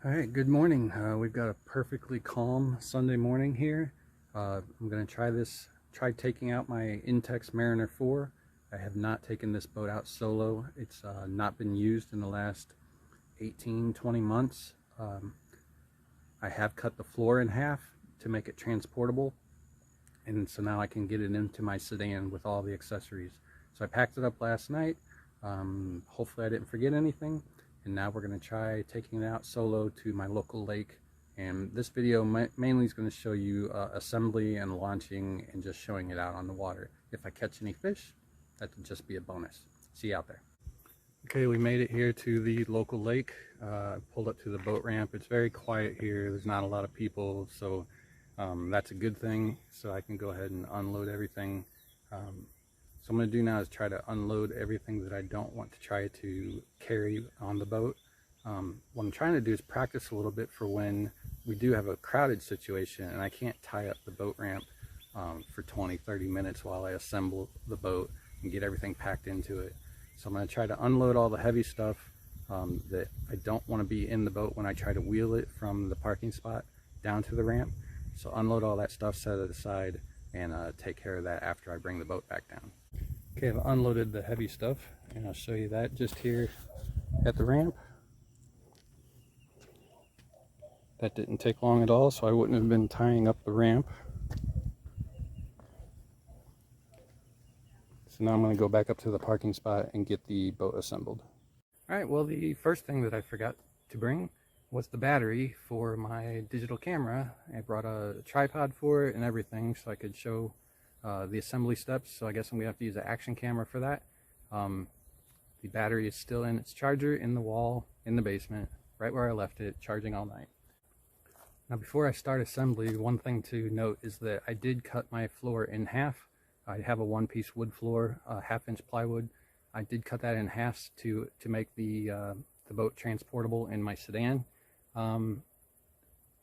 All right, good morning. We've got a perfectly calm Sunday morning here. I'm going to try taking out my Intex Mariner 4. I have not taken this boat out solo. It's not been used in the last 18-20 months. I have cut the floor in half to make it transportable, and so now I can get it into my sedan with all the accessories. So I packed it up last night. Hopefully I didn't forget anything. And now we're going to try taking it out solo to my local lake. And this video mainly is going to show you assembly and launching and just showing it out on the water. If I catch any fish, that would just be a bonus. See you out there. Okay, we made it here to the local lake. Pulled up to the boat ramp. It's very quiet here. There's not a lot of people, so that's a good thing. So I can go ahead and unload everything. So what I'm going to do now is try to unload everything that I don't want to try to carry on the boat. What I'm trying to do is practice a little bit for when we do have a crowded situation and I can't tie up the boat ramp for 20-30 minutes while I assemble the boat and get everything packed into it. So I'm going to try to unload all the heavy stuff that I don't want to be in the boat when I try to wheel it from the parking spot down to the ramp. So unload all that stuff, set it aside, and take care of that after I bring the boat back down. Okay, I've unloaded the heavy stuff, and I'll show you that just here at the ramp. That didn't take long at all, so I wouldn't have been tying up the ramp. So now I'm going to go back up to the parking spot and get the boat assembled. Alright, well, the first thing that I forgot to bring was the battery for my digital camera. I brought a tripod for it and everything so I could show the assembly steps, so I guess I'm going to have to use an action camera for that. The battery is still in its charger in the wall in the basement, right where I left it, charging all night. Now before I start assembly, one thing to note is that I did cut my floor in half. I have a one-piece wood floor, half-inch plywood. I did cut that in half to make the boat transportable in my sedan. I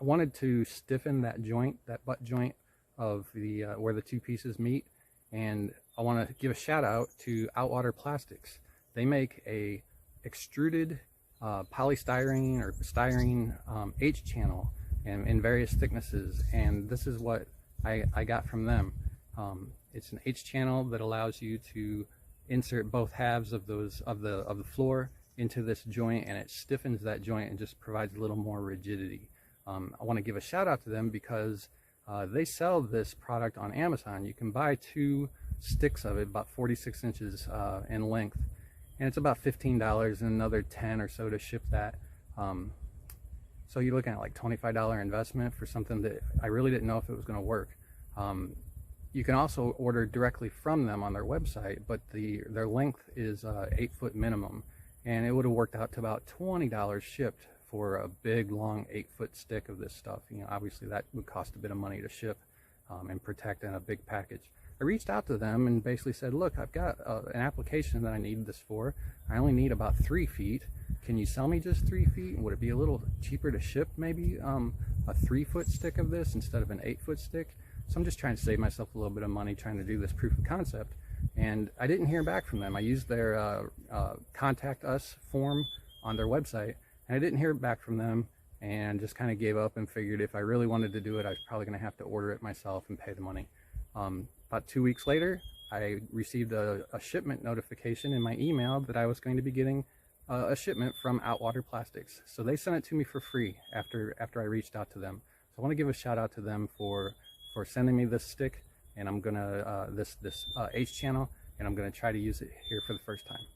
wanted to stiffen that joint, that butt joint, of the where the two pieces meet, and I want to give a shout out to Outwater Plastics. They make a extruded polystyrene or styrene H channel and in various thicknesses, and this is what I got from them. It's an H channel that allows you to insert both halves of the floor into this joint, and it stiffens that joint and just provides a little more rigidity. I want to give a shout out to them because they sell this product on Amazon. You can buy 2 sticks of it, about 46 inches in length, and it's about $15 and another 10 or so to ship that. So you're looking at like $25 investment for something that I really didn't know if it was going to work. You can also order directly from them on their website, but their length is 8 foot minimum, and it would have worked out to about $20 shipped for a big long 8-foot stick of this stuff. You know, obviously that would cost a bit of money to ship and protect in a big package. I reached out to them and basically said, look, I've got an application that I need this for. I only need about 3 feet. Can you sell me just 3 feet? Would it be a little cheaper to ship maybe a 3-foot stick of this instead of an 8-foot stick? So I'm just trying to save myself a little bit of money trying to do this proof of concept. And I didn't hear back from them. I used their contact us form on their website, and I didn't hear back from them, and just kind of gave up and figured if I really wanted to do it, I was probably going to have to order it myself and pay the money. About 2 weeks later, I received a shipment notification in my email that I was going to be getting a shipment from Outwater Plastics. So they sent it to me for free after I reached out to them. So I want to give a shout out to them for sending me this stick, and I'm gonna this H channel, and I'm gonna try to use it here for the first time.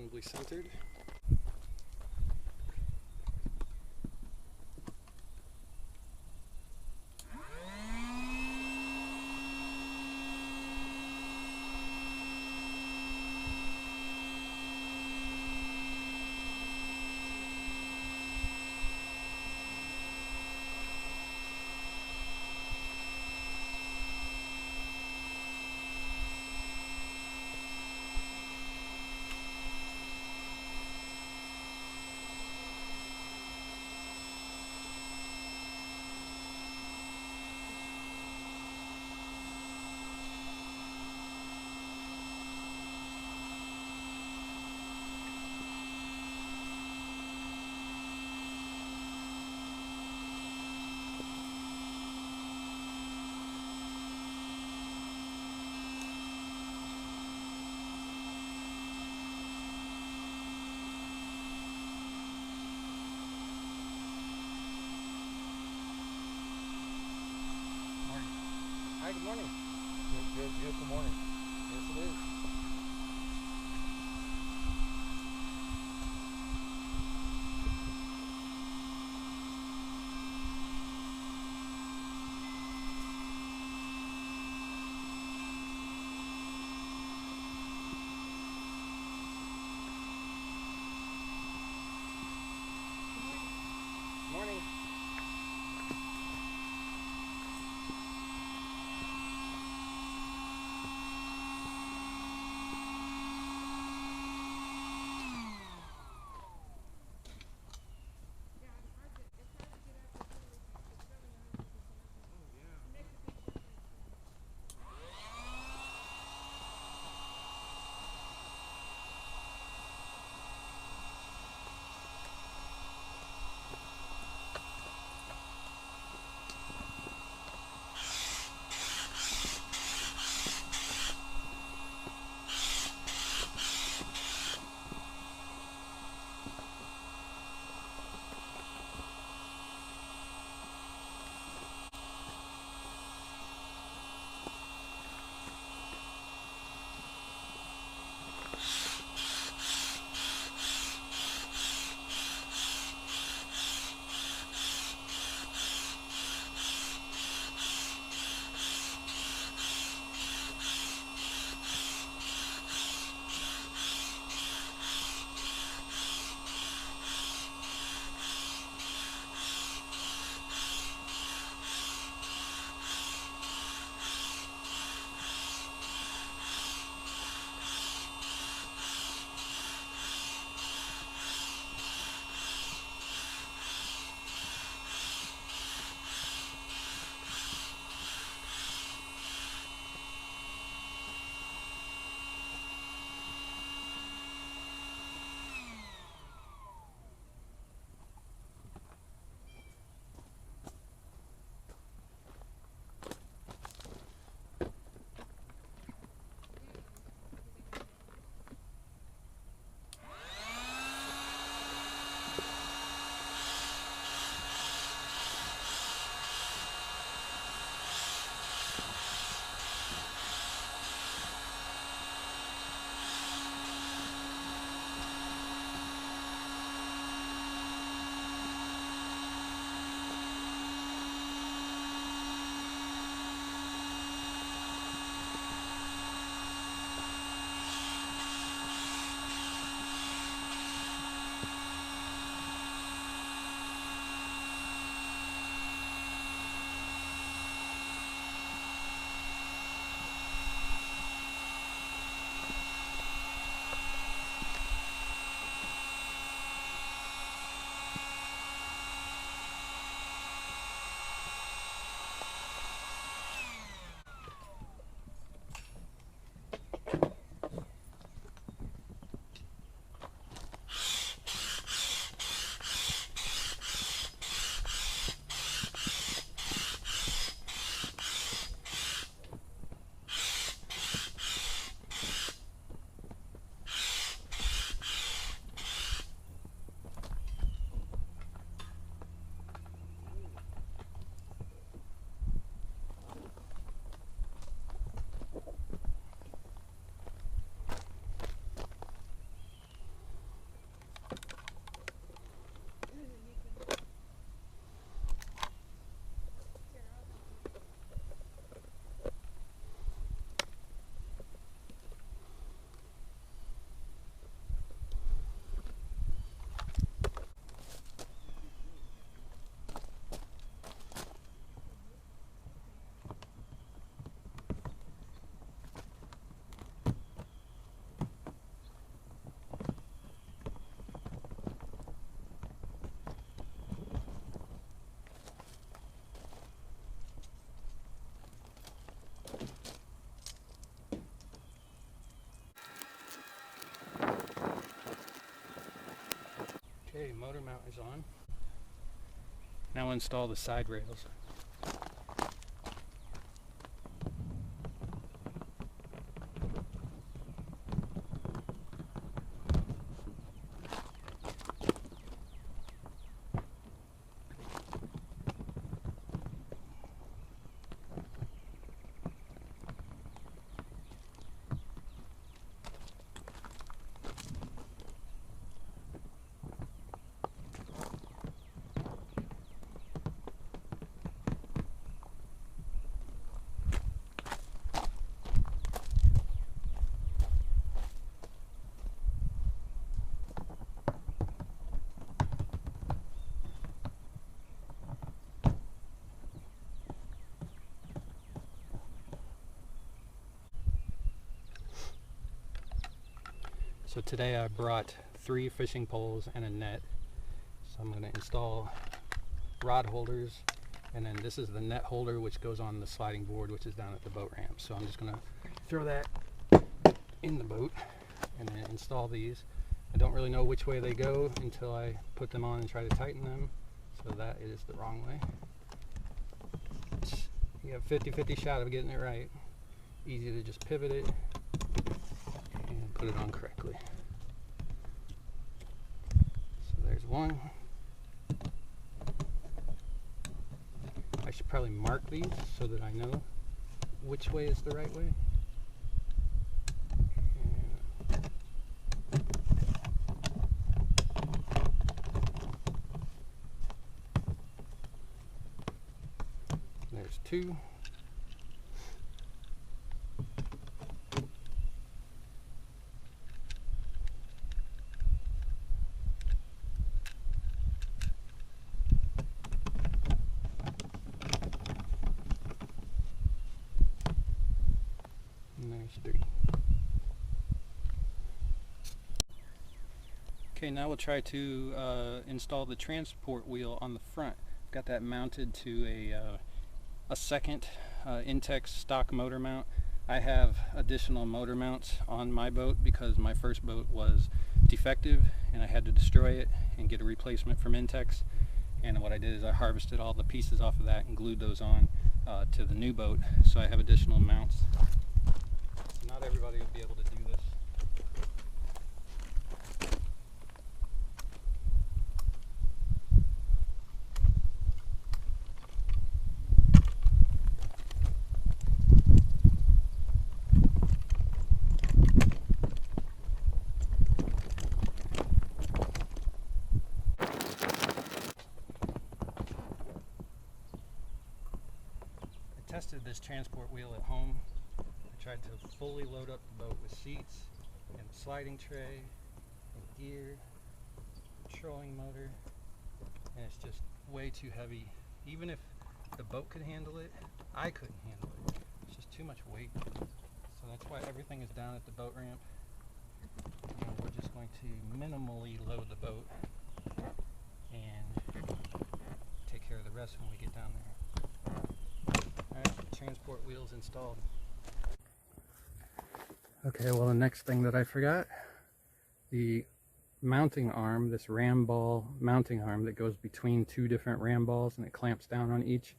reasonably centered. Hi, good morning. Beautiful morning. Yes, it is. Morning. Okay, motor mount is on. Now install the side rails. So today I brought 3 fishing poles and a net. So I'm going to install rod holders, and then this is the net holder which goes on the sliding board which is down at the boat ramp. So I'm just going to throw that in the boat and then install these. I don't really know which way they go until I put them on and try to tighten them. So that is the wrong way. You have 50-50 shot of getting it right. Easy to just pivot it and put it on correctly. So there's one. I should probably mark these so that I know which way is the right way. There's 2. And there's 3. Okay, now we'll try to install the transport wheel on the front. Got that mounted to a second Intex stock motor mount. I have additional motor mounts on my boat because my first boat was defective and I had to destroy it and get a replacement from Intex. And what I did is I harvested all the pieces off of that and glued those on to the new boat. So I have additional mounts. Not everybody will be able to do this. I tested this transport wheel at home. I tried to fully load up the boat with seats and sliding tray and gear, trolling motor, and it's just way too heavy. Even if the boat could handle it, I couldn't handle it. It's just too much weight. So that's why everything is down at the boat ramp. And we're just going to minimally load the boat and take care of the rest when we get down there. Alright, transport wheels installed. Okay, well, the next thing that I forgot, the mounting arm, this ram ball mounting arm that goes between 2 different ram balls and it clamps down on each.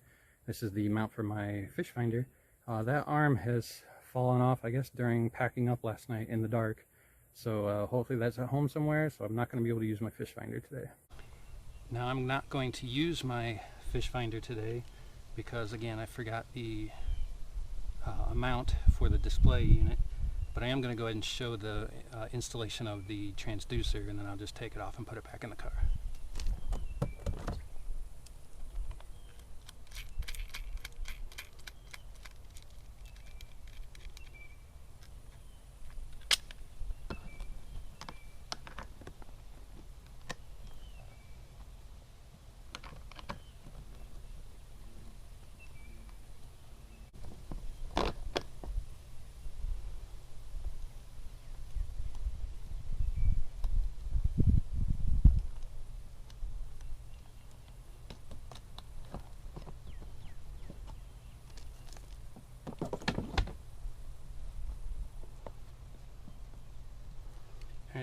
This is the mount for my fish finder. That arm has fallen off, I guess, during packing up last night in the dark. So hopefully that's at home somewhere, so I'm not going to be able to use my fish finder today. Now I'm not going to use my fish finder today because, again, I forgot the mount for the display unit. But I am going to go ahead and show the installation of the transducer, and then I'll just take it off and put it back in the car.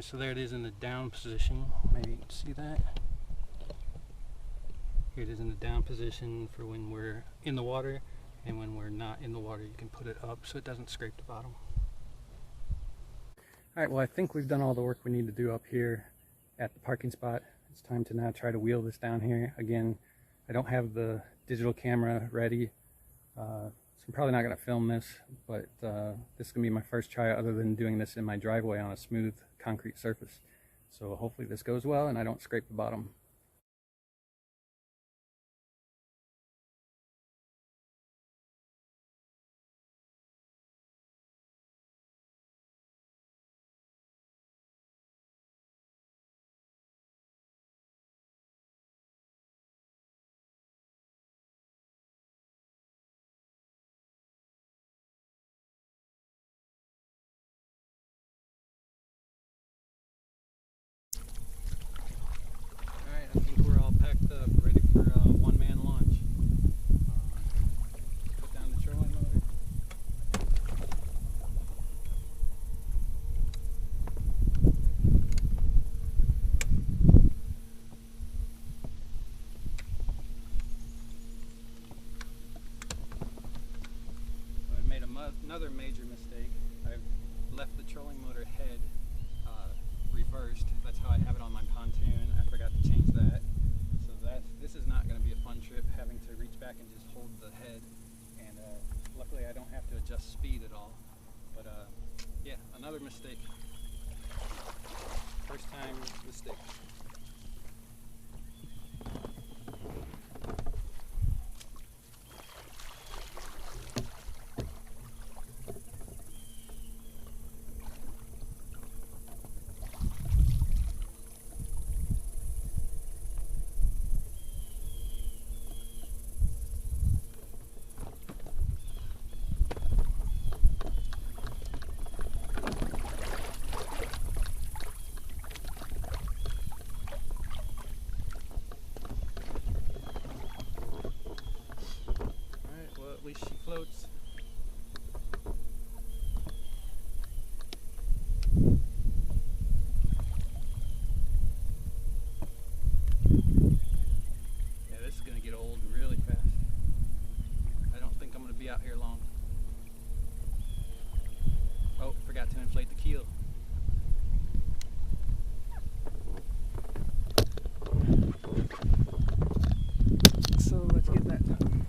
Alright, so there it is in the down position. Maybe you can see that. Here it is in the down position for when we're in the water, and when we're not in the water you can put it up so it doesn't scrape the bottom. Alright, well I think we've done all the work we need to do up here at the parking spot. It's time to now try to wheel this down here. Again, I don't have the digital camera ready, so I'm probably not going to film this, but this is going to be my first try other than doing this in my driveway on a smooth concrete surface. So hopefully this goes well and I don't scrape the bottom. I think we're all packed up, ready for a one-man launch. Put down the trolling motor. I made another major mistake. I've left the trolling motor head reversed. That's how I have it on my pontoon. I forgot to change that. So this is not going to be a fun trip, having to reach back and just hold the head. And luckily I don't have to adjust speed at all. But yeah, another mistake. First time mistake. At least she floats. Yeah, this is going to get old really fast. I don't think I'm going to be out here long. Oh, forgot to inflate the keel. So let's get that done.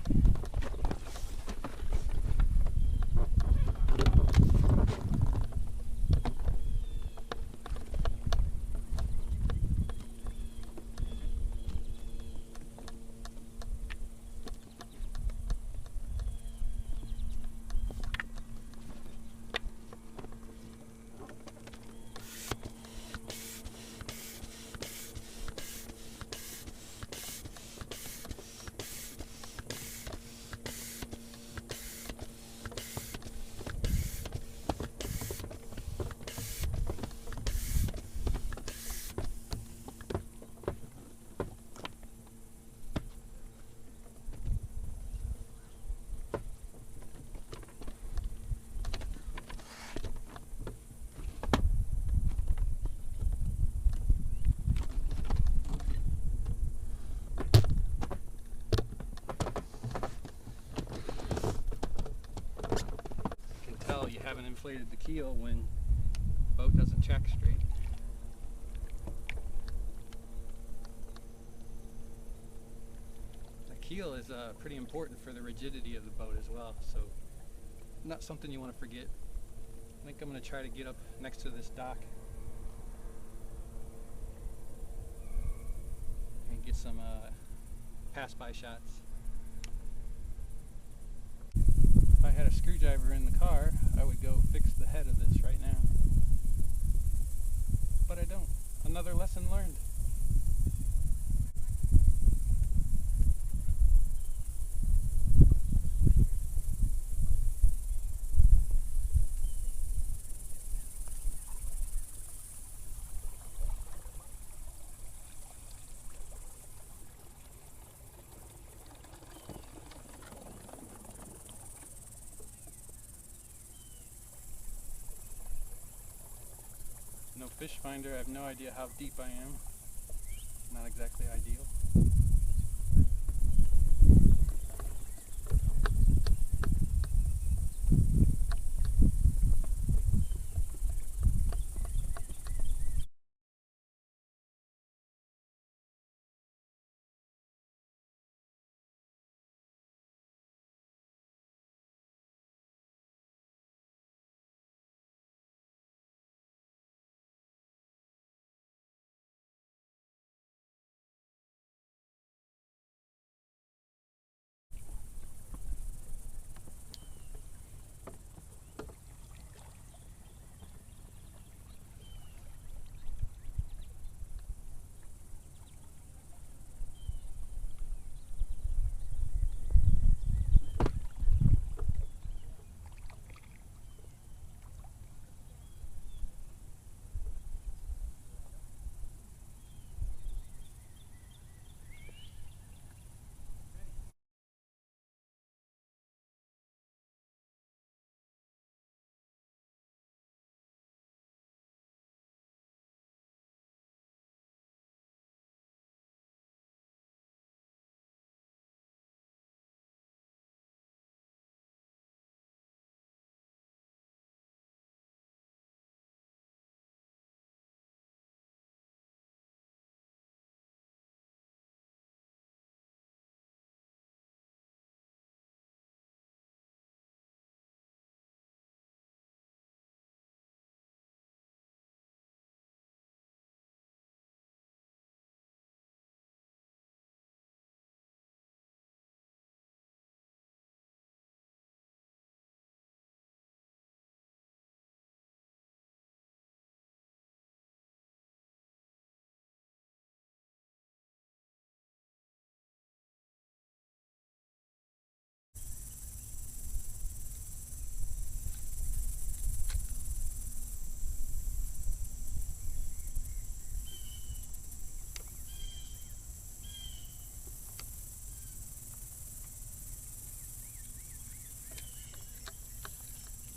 You haven't inflated the keel when the boat doesn't check straight. The keel is pretty important for the rigidity of the boat as well, so not something you want to forget. I think I'm going to try to get up next to this dock and get some pass-by shots. If I had a screwdriver in the car, I would go fix the head of this right now. But I don't. Another lesson learned. No fish finder. I have no idea how deep I am. Not exactly ideal.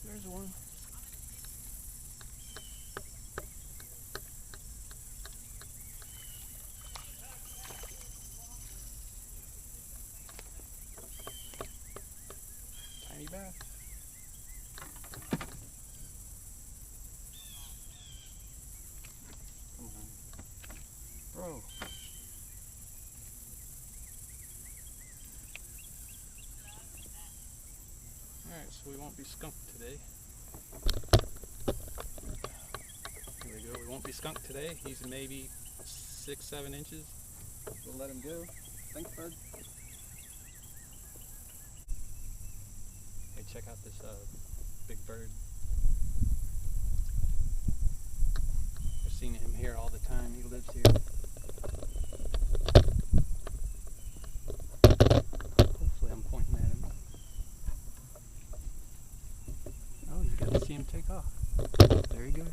There's one. Tiny bass. Come on. Bro. Alright, so we won't be skunked today. Here we go. We won't be skunked today. He's maybe 6-7 inches. We'll let him go. Thanks, bud. Hey, check out this big bird. I've seen him here all the time. He lives here. Hopefully I'm pointing at him. Oh, you got to see him take off. There he goes.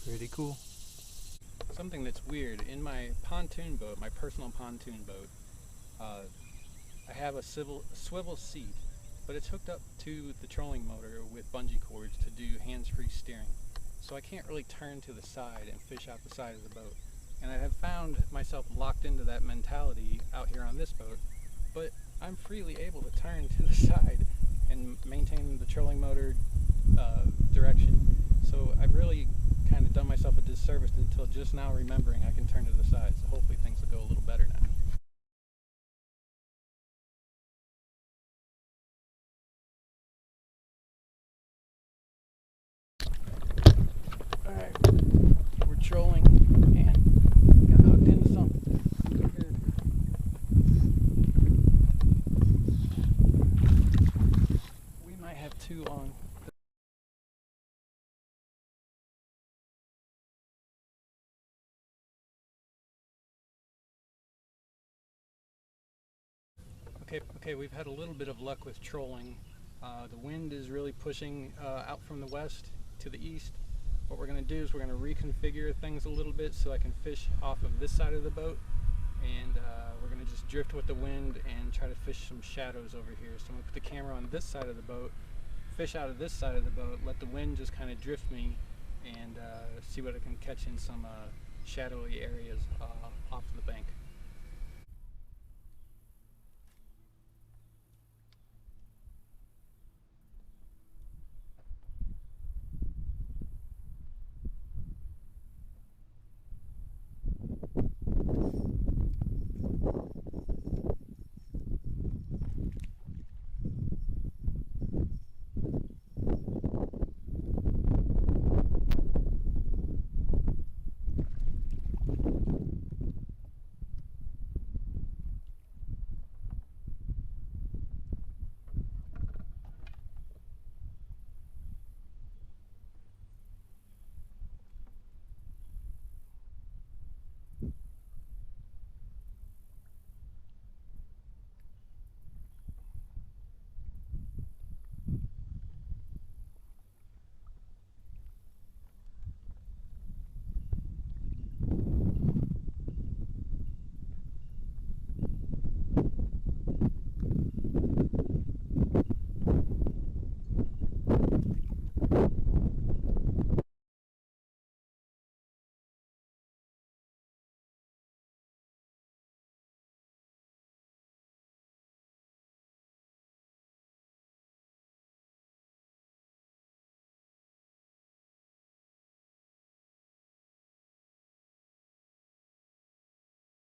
Pretty cool. Something that's weird, in my pontoon boat, my personal pontoon boat, I have a swivel seat, but it's hooked up to the trolling motor with bungee cords to do hands-free steering. So I can't really turn to the side and fish out the side of the boat. And I have found myself locked into that mentality out here on this boat, but I'm freely able to turn to the side and maintain the trolling motor direction. So I've really kind of done myself a disservice until just now remembering I can turn to the side. So hopefully things will go a little better now. Alright, we're trolling and got hooked into something. We might have two on. Okay, we've had a little bit of luck with trolling. The wind is really pushing out from the west to the east, what we're going to do is we're going to reconfigure things a little bit so I can fish off of this side of the boat, and we're going to just drift with the wind and try to fish some shadows over here. So I'm going to put the camera on this side of the boat, fish out of this side of the boat, let the wind just kind of drift me, and see what I can catch in some shadowy areas